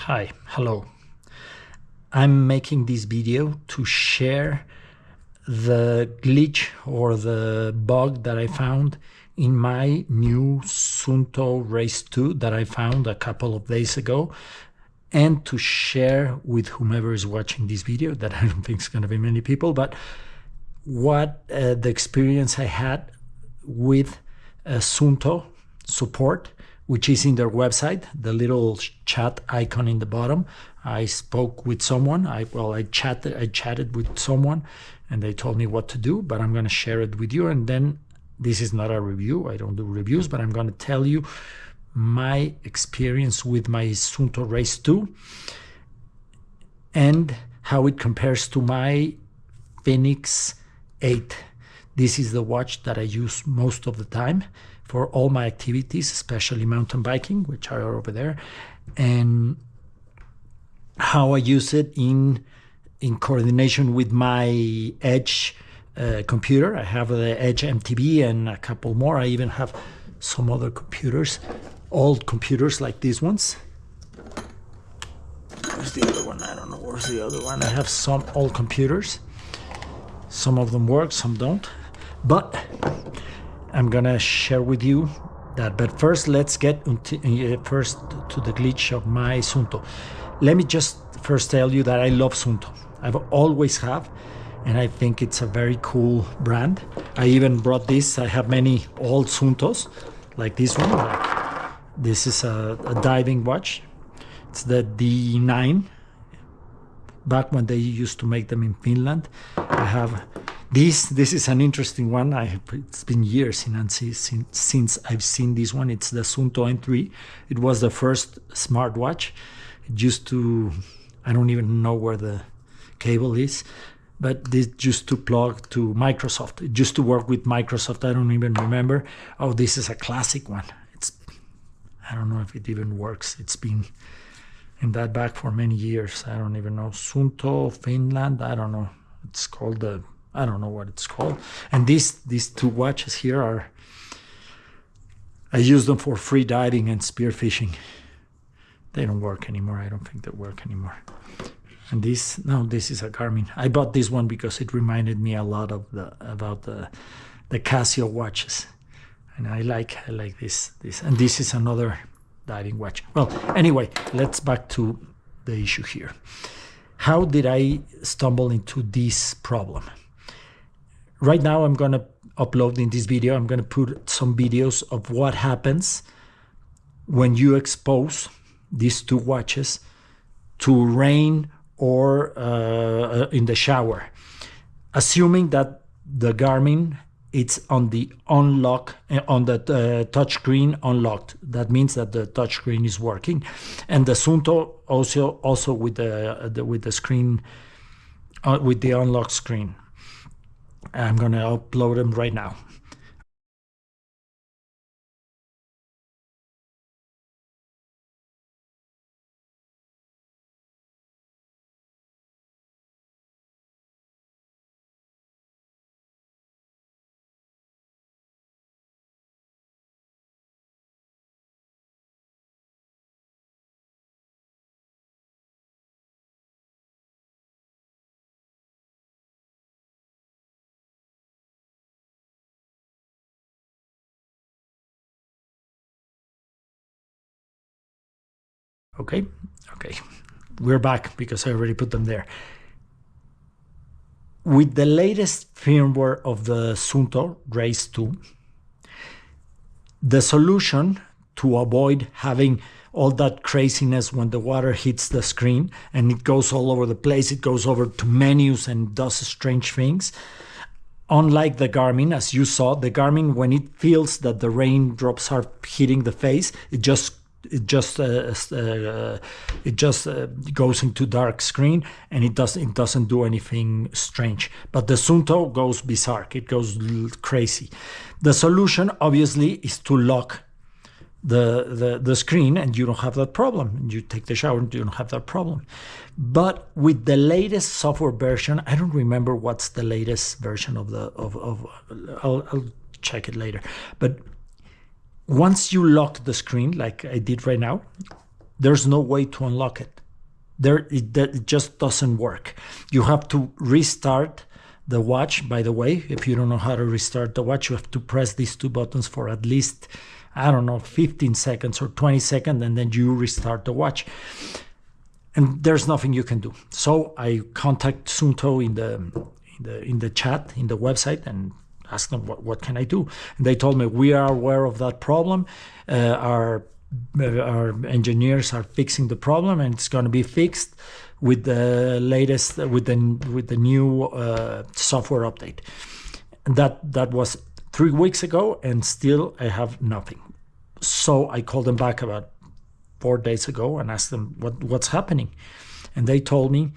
Hi, hello. I'm making this video to share the glitch or the bug that I found in my new Suunto Race 2 that I found a couple of days ago, and to share with whomever is watching this video, that I don't think is going to be many people, but what the experience I had with Suunto support, which is in their website, the little chat icon in the bottom. I spoke with someone. I chatted with someone, and they told me what to do. But I'm going to share it with you. And then this is not a review. I don't do reviews, but I'm going to tell you my experience with my Suunto Race 2 and how it compares to my Fenix 8. This is the watch that I use most of the time for all my activities, especially mountain biking, which are over there, and how I use it in coordination with my Edge computer. I have the Edge MTB and a couple more. I even have some other computers, old computers like these ones. Where's the other one? I don't know. Where's the other one? I have some old computers. Some of them work, some don't. But I'm gonna share with you that. But first, let's get first to the glitch of my Suunto. Let me just first tell you that I love Suunto. I've always have, and I think it's a very cool brand. I even brought this. I have many old Suuntos, like this one. This is a diving watch. It's the D9. Back when they used to make them in Finland. I have this is an interesting one. It's been years since I've seen this one. It's the Suunto M3. It was the first smartwatch. It used to, I don't even know where the cable is, but this used to plug to Microsoft. It used to work with Microsoft. I don't even remember. Oh, this is a classic one. I don't know if it even works. It's been in that bag for many years. I don't even know. Suunto, Finland, I don't know. It's called I don't know what it's called. And these two watches here I use them for free diving and spearfishing. They don't work anymore. I don't think they work anymore. And this is a Garmin. I bought this one because it reminded me a lot of about the Casio watches. And I like this. And this is another diving watch. Well, anyway, let's back to the issue here. How did I stumble into this problem? Right now, I'm going to upload in this video, I'm going to put some videos of what happens when you expose these two watches to rain or in the shower. Assuming that the Garmin, it's on the unlock, on the touch screen unlocked. That means that the touch screen is working, and the Suunto also with the screen, with the unlocked screen. I'm gonna upload them right now. Okay, we're back because I already put them there. With the latest firmware of the Suunto Race 2, the solution to avoid having all that craziness when the water hits the screen and it goes all over the place, it goes over to menus and does strange things. Unlike the Garmin, as you saw, the Garmin, when it feels that the raindrops are hitting the face, it just goes into dark screen, and it doesn't do anything strange. But the Suunto goes bizarre. It goes crazy. The solution obviously is to lock the screen, and you don't have that problem. You take the shower and you don't have that problem. But with the latest software version, I don't remember what's the latest version of I'll check it later. But once you lock the screen, like I did right now, there's no way to unlock it. It just doesn't work. You have to restart the watch. By the way, if you don't know how to restart the watch, you have to press these two buttons for at least, I don't know, 15 seconds or 20 seconds, and then you restart the watch. And there's nothing you can do. So I contact Suunto in the chat, in the website, and asked them, what can I do? And they told me, we are aware of that problem. Our engineers are fixing the problem, and it's going to be fixed with the latest, with the new software update. And that was 3 weeks ago, and still I have nothing. So I called them back about 4 days ago and asked them what's happening, and they told me,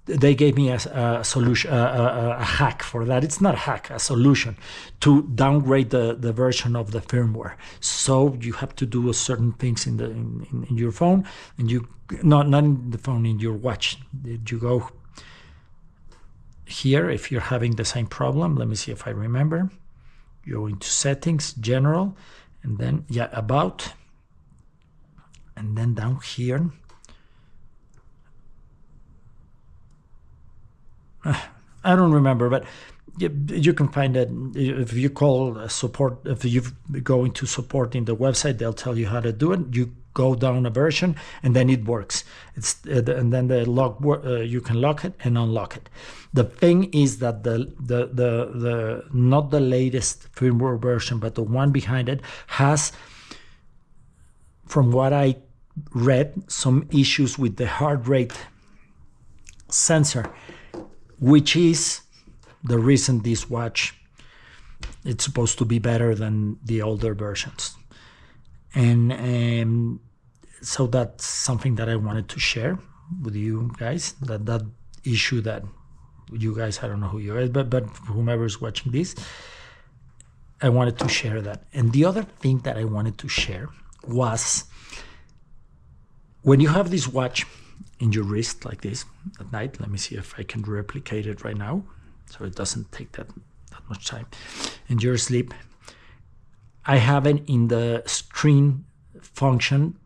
they gave me a solution, a hack for that. It's not a hack, a solution to downgrade the version of the firmware. So you have to do certain things in your phone, and you not in the phone, in your watch. You go here if you're having the same problem. Let me see if I remember. You go into settings, general, and then about, and then down here. I don't remember, but you can find it if you call support. If you go into support in the website, they'll tell you how to do it. You go down a version, and then it works. And then the lock. You can lock it and unlock it. The thing is that the not the latest firmware version, but the one behind it has, from what I read, some issues with the heart rate sensor, which is the reason this watch, it's supposed to be better than the older versions. And so that's something that I wanted to share with you guys, that issue that you guys, I don't know who you are, but whomever is watching this, I wanted to share that. And the other thing that I wanted to share was, when you have this watch in your wrist like this at night, let me see if I can replicate it right now so it doesn't take that much time, and you're asleep, I have it in the screen function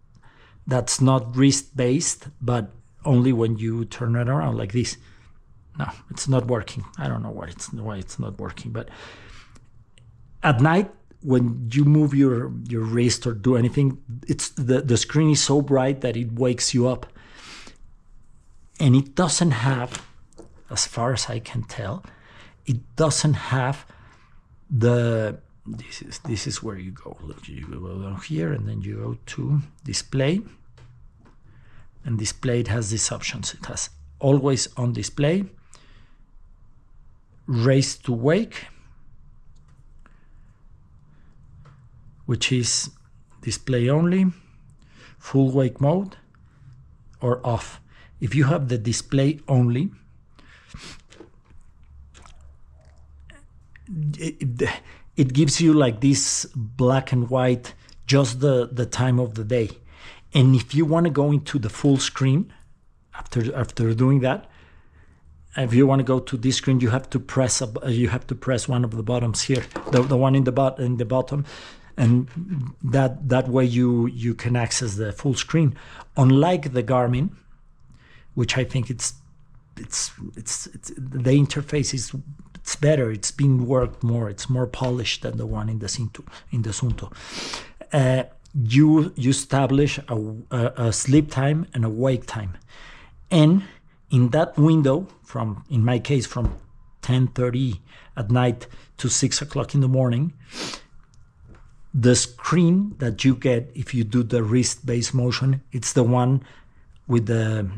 that's not wrist based, but only when you turn it around like this. No, it's not working. I don't know why it's not working, but at night when you move your wrist or do anything, it's the screen is so bright that it wakes you up. And it doesn't have, as far as I can tell, it doesn't have this is where you go. Look, you go down here, and then you go to display. And display, it has these options. It has always on display, raise to wake, which is display only, full wake mode, or off. If you have the display only, it gives you like this black and white, just the time of the day. And if you want to go into the full screen, after doing that, if you want to go to this screen, you have to press one of the buttons here, the one in the bottom, and that way you can access the full screen. Unlike the Garmin, which I think it's the interface is better. It's been worked more. It's more polished than the one in the Suunto. You establish a sleep time and a wake time, and in that window, in my case, from 10:30 at night to 6 o'clock in the morning, the screen that you get if you do the wrist-based motion, it's the one with the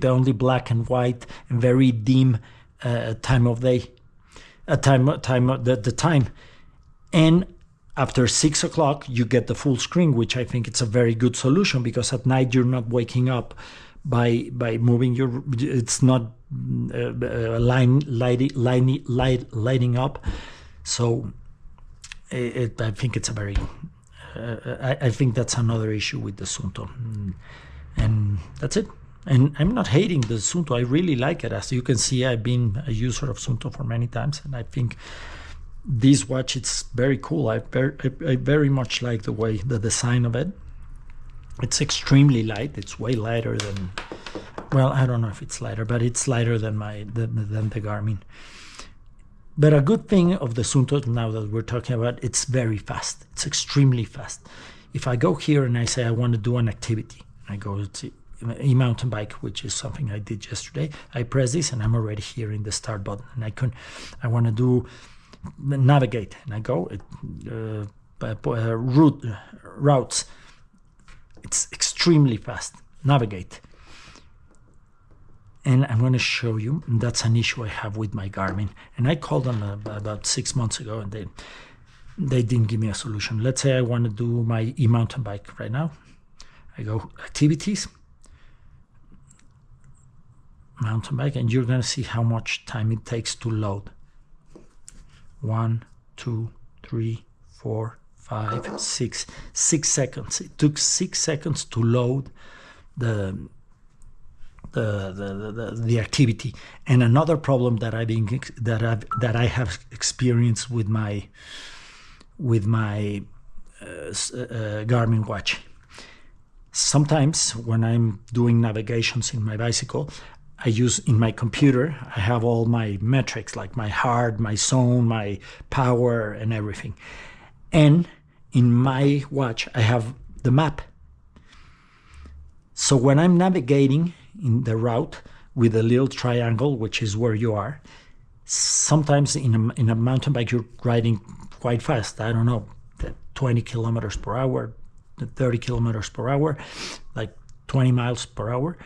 only black and white and very dim time of day, the time, and after 6 o'clock you get the full screen, which I think it's a very good solution, because at night you're not waking up by moving it's not lighting up. So I think it's a very I think that's another issue with the Suunto. And that's it. And I'm not hating the Suunto. I really like it. As you can see, I've been a user of Suunto for many times, and I think This watch, it's very cool. I very much like the design of it. It's extremely light. It's way lighter than, well, I don't know if it's lighter, but it's lighter than than the Garmin. But a good thing of the Suunto, now that we're talking about, it's very fast. It's extremely fast. If I go here and I say I want to do an activity, I go to e-mountain bike, which is something I did yesterday. I press this and I'm already here in the start button, and I want to do navigate, and I go routes. It's extremely fast. Navigate. And I'm going to show you, and that's an issue I have with my Garmin. And I called them about 6 months ago, and they didn't give me a solution. Let's say I want to do my e-mountain bike right now. I go activities, mountain bike, and you're going to see how much time it takes to load. 1, 2, 3, 4, 5, 6 seconds. It took 6 seconds to load the activity. And another problem that I have experienced with my Garmin watch. Sometimes when I'm doing navigations in my bicycle, I use in my computer, I have all my metrics like my heart, my zone, my power, and everything. And in my watch, I have the map. So when I'm navigating in the route with a little triangle, which is where you are, sometimes in a mountain bike, you're riding quite fast. I don't know, 20 kilometers per hour, 30 kilometers per hour, like 20 miles per hour.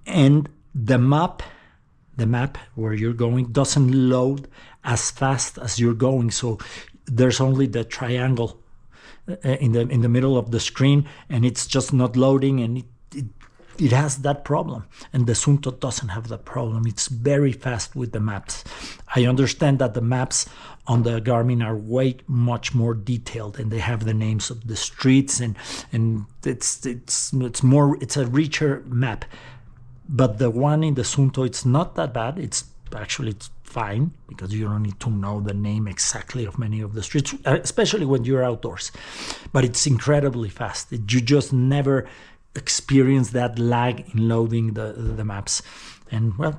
And the map where you're going doesn't load as fast as you're going. So there's only the triangle in the middle of the screen, and it's just not loading, and it has that problem. And the Suunto doesn't have that problem. It's very fast with the maps. I understand that the maps on the Garmin are way much more detailed, and they have the names of the streets, and it's a richer map. But the one in the Suunto, it's not that bad. It's fine, because you don't need to know the name exactly of many of the streets, especially when you're outdoors. But it's incredibly fast. You just never experience that lag in loading the maps. And well,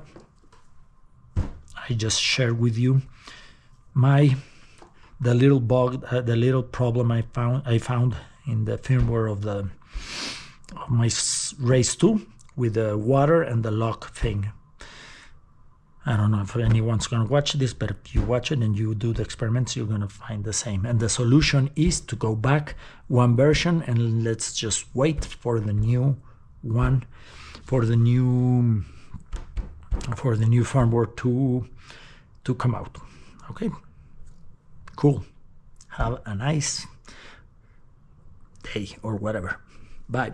I just shared with you the little problem I found in the firmware of my Race 2 with the water and the lock thing. I don't know if anyone's going to watch this, but if you watch it and you do the experiments, you're going to find the same. And the solution is to go back one version, and let's just wait for the new one, for the new firmware to come out. Okay, cool. Have a nice day or whatever. Bye.